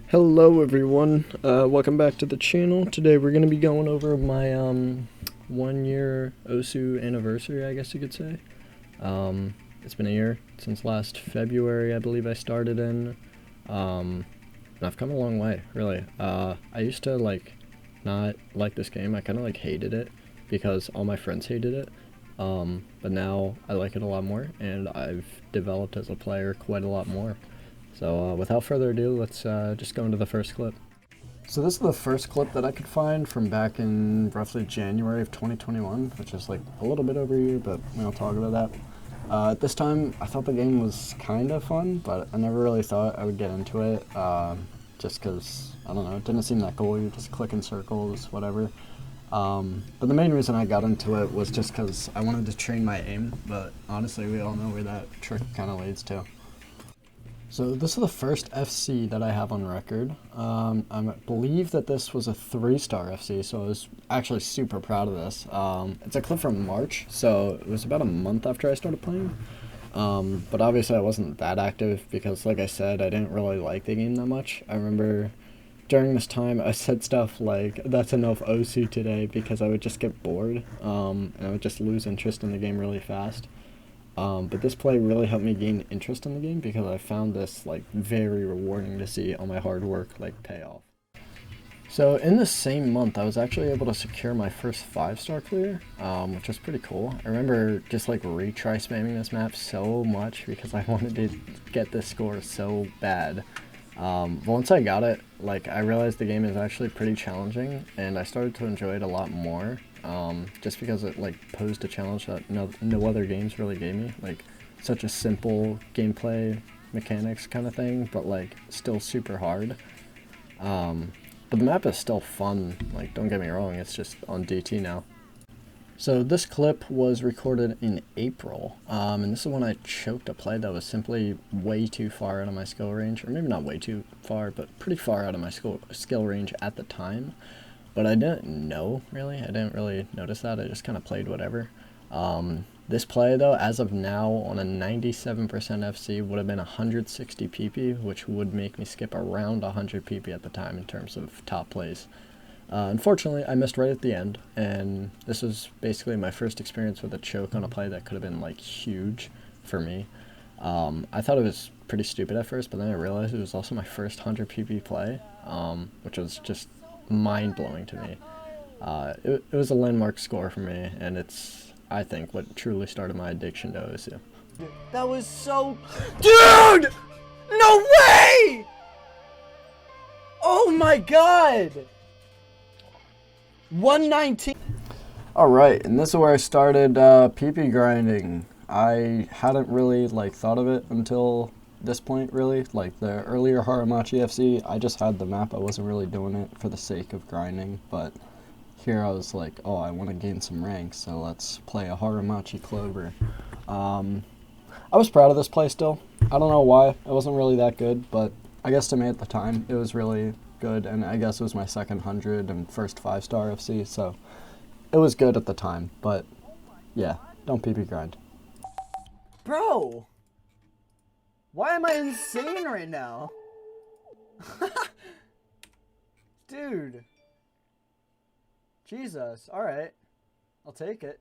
Hello everyone, welcome back to the channel. Today we're going to be going over my 1 year OSU anniversary, I guess you could say. It's been a year since last February, I believe I started in, and I've come a long way, really. I used to not like this game. I kind of hated it because all my friends hated it, but now I like it a lot more, and I've developed as a player quite a lot more. So without further ado, let's just go into the first clip. So this is the first clip that I could find from back in roughly January of 2021, which is a little bit over a year, but we don't talk about that. At this time, I thought the game was kind of fun, but I never really thought I would get into it, just because, I don't know, it didn't seem that cool. You just click in circles, whatever. But the main reason I got into it was just because I wanted to train my aim, but honestly, we all know where that trick kind of leads to. So this is the first FC that I have on record. I believe that this was a 3-star FC, so I was actually super proud of this. It's a clip from March, so it was about a month after I started playing. But obviously I wasn't that active because, like I said, I didn't really like the game that much. I remember during this time I said stuff like, "That's enough OSU today," because I would just get bored, and I would just lose interest in the game really fast. But this play really helped me gain interest in the game because I found this very rewarding to see all my hard work pay off. So in the same month, I was actually able to secure my first 5-star clear, which was pretty cool. I remember just retry spamming this map so much because I wanted to get this score so bad. But once I got it, I realized the game is actually pretty challenging, and I started to enjoy it a lot more. Just because it posed a challenge that no other games really gave me, such a simple gameplay mechanics kind of thing, but still super hard. But the map is still fun, don't get me wrong, it's just on DT now. So this clip was recorded in April, and this is when I choked a play that was simply way too far out of my skill range, or maybe not way too far, but pretty far out of my skill range at the time. But I didn't know, really. I didn't really notice that. I just kind of played whatever. This play, though, as of now, on a 97% FC, would have been 160 PP, which would make me skip around 100 PP at the time in terms of top plays. Unfortunately, I missed right at the end, and this was basically my first experience with a choke on a play that could have been, huge for me. I thought it was pretty stupid at first, but then I realized it was also my first 100 PP play, which was just mind-blowing to me. It was a landmark score for me, and it's, I think, what truly started my addiction to OSU. That was so... Dude! No way! Oh my god! 119. Alright, and this is where I started PP grinding. I hadn't really thought of it until this point, really. The earlier Haramachi FC, I just had the map. I wasn't really doing it for the sake of grinding, but here I was oh, I want to gain some ranks, so let's play a Haramachi Clover. I was proud of this play still. I don't know why. It wasn't really that good, but I guess to me at the time, it was really good, and I guess it was my second 100 and first 5-star FC, so it was good at the time, but yeah, don't PP grind. Bro! Why am I insane right now? Dude. Jesus. Alright. I'll take it.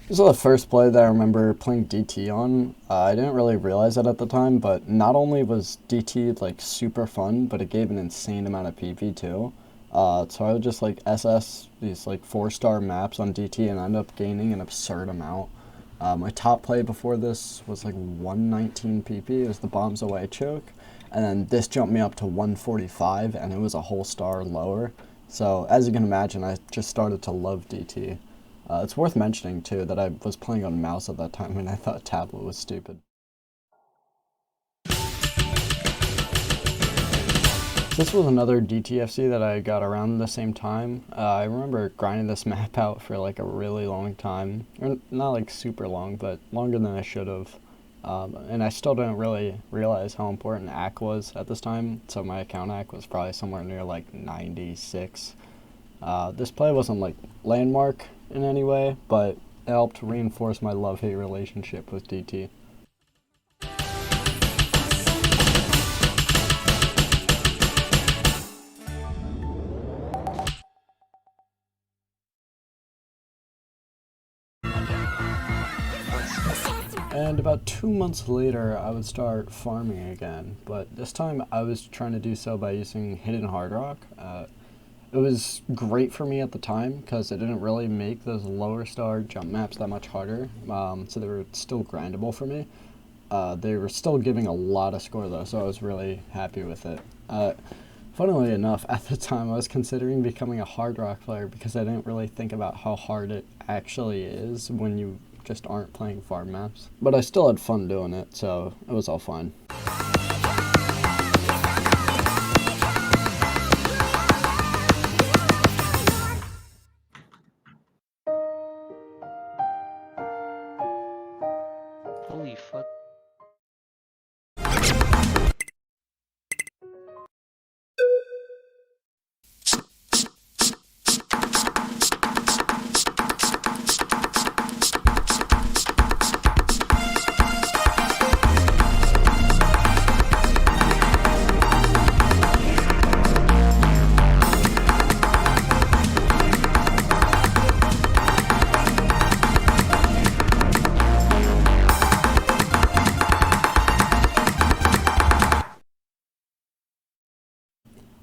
This is the first play that I remember playing DT on. I didn't really realize it at the time, but not only was DT super fun, but it gave an insane amount of PP too. So I would just SS these 4-star maps on DT and end up gaining an absurd amount. My top play before this was 119 PP. It was the bombs away choke, and then this jumped me up to 145, and it was a whole star lower. So as you can imagine, I just started to love DT. It's worth mentioning too that I was playing on mouse at that time and I thought tablet was stupid. This was another DTFC that I got around the same time. I remember grinding this map out for a really long time. Or not super long, but longer than I should have. And I still didn't really realize how important AC was at this time, so my account AC was probably somewhere near 96. This play wasn't landmark in any way, but it helped reinforce my love-hate relationship with DT. And about 2 months later, I would start farming again, but this time I was trying to do so by using Hidden Hard Rock. It was great for me at the time because it didn't really make those lower star jump maps that much harder, so they were still grindable for me. They were still giving a lot of score though, so I was really happy with it. Funnily enough, at the time I was considering becoming a Hard Rock player because I didn't really think about how hard it actually is when you just aren't playing farm maps. But I still had fun doing it, so it was all fine. Holy fuck.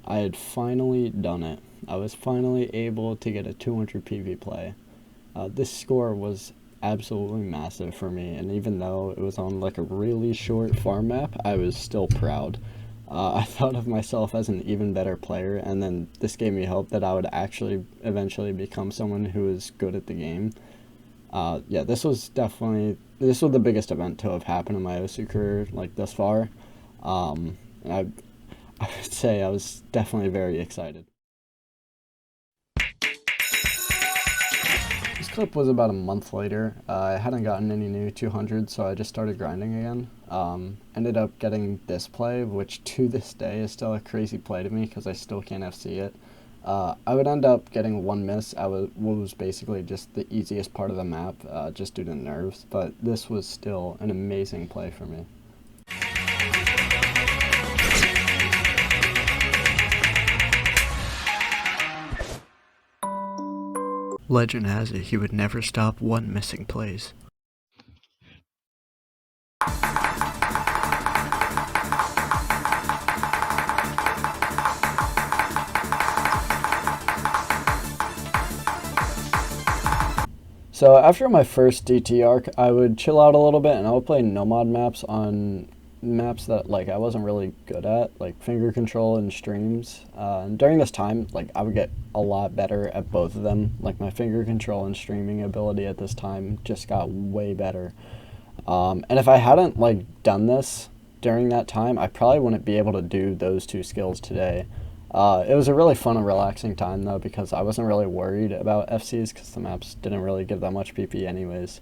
I had finally done it. I was finally able to get a 200 PV play. This score was absolutely massive for me, and even though it was on like a really short farm map, I was still proud. I thought of myself as an even better player, and then this gave me hope that I would actually eventually become someone who is good at the game. Yeah, this was the biggest event to have happened in my OSU career, like thus far. And I would say I was definitely very excited. This clip was about a month later. I hadn't gotten any new 200s, so I just started grinding again. Ended up getting this play, which to this day is still a crazy play to me because I still can't FC it. I would end up getting one miss. What was basically just the easiest part of the map, just due to nerves, but this was still an amazing play for me. Legend has it he would never stop one missing plays. So after my first DT arc, I would chill out a little bit and I would play nomad maps on maps that like I wasn't really good at, like finger control and streams. And during this time, like I would get a lot better at both of them. Like my finger control and streaming ability at this time just got way better. And if I hadn't like done this during that time, I probably wouldn't be able to do those two skills today. It was a really fun and relaxing time though because I wasn't really worried about FCs because the maps didn't really give that much PP anyways.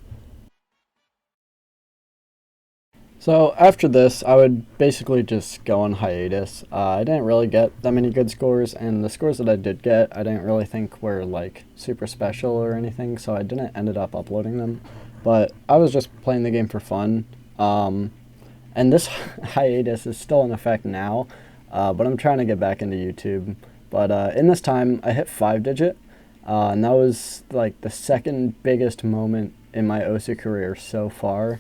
So after this, I would basically just go on hiatus. I didn't really get that many good scores, and the scores that I did get, I didn't really think were like super special or anything, so I didn't ended up uploading them. But I was just playing the game for fun. And this hiatus is still in effect now, but I'm trying to get back into YouTube. But in this time, I hit 5-digit, and that was like the second biggest moment in my OSU career so far,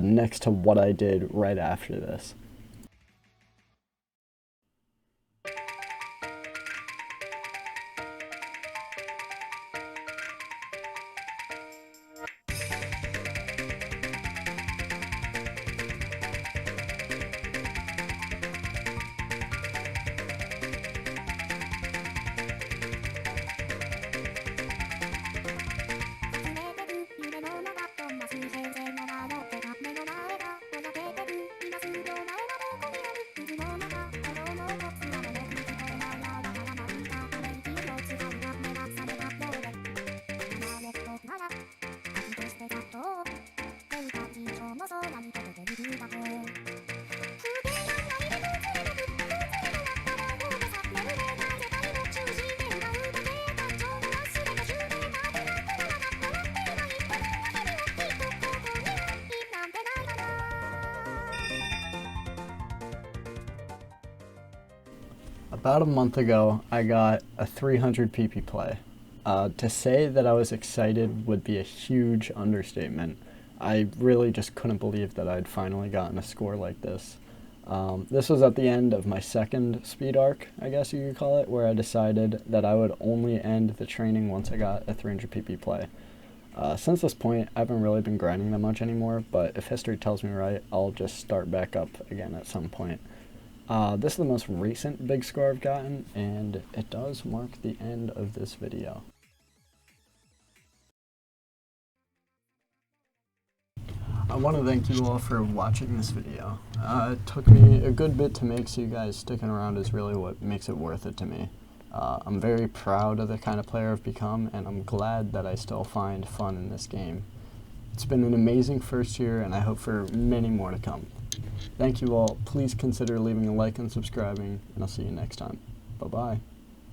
next to what I did right after this. About a month ago, I got a 300 PP play. To say that I was excited would be a huge understatement. I really just couldn't believe that I'd finally gotten a score like this. This was at the end of my second speed arc, I guess you could call it, where I decided that I would only end the training once I got a 300 pp play. Since this point, I haven't really been grinding that much anymore, but if history tells me right, I'll just start back up again at some point. This is the most recent big score I've gotten, and it does mark the end of this video. I want to thank you all for watching this video. It took me a good bit to make, so you guys sticking around is really what makes it worth it to me. I'm very proud of the kind of player I've become, and I'm glad that I still find fun in this game. It's been an amazing first year, and I hope for many more to come. Thank you all. Please consider leaving a like and subscribing, and I'll see you next time. Bye-bye.